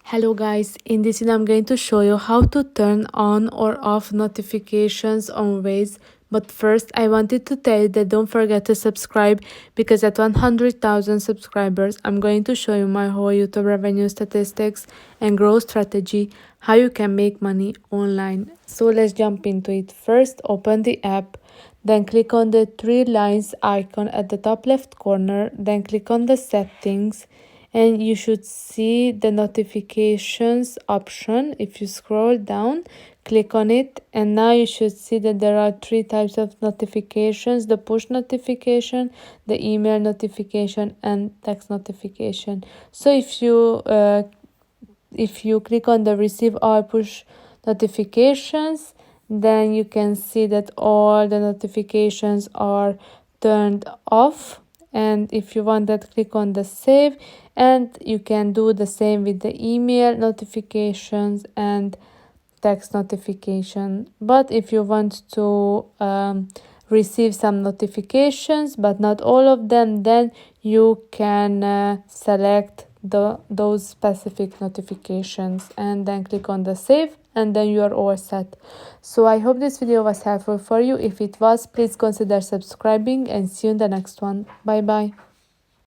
Hello guys, in this video I'm going to show you how to turn on or off notifications on Waze. But first I wanted to tell you that don't forget to subscribe, because at 100,000 subscribers I'm going to show you my whole YouTube revenue statistics and growth strategy, how you can make money online. So let's jump into it. First, open the app, then click on the three lines icon at the top left corner, then click on the settings, and you should see the notifications option. If you scroll down, click on it, and now you should see that there are three types of notifications: the push notification, the email notification, and text notification. So if you click on the receive all push notifications, then you can see that all the notifications are turned off. And if you want that, click on the save, and you can do the same with the email notifications and text notification. But if you want to receive some notifications but not all of them, then you can select those specific notifications and then click on the save, and then you are all set. So I hope this video was helpful for you. If it was, please consider subscribing, and see you in the next one. Bye bye.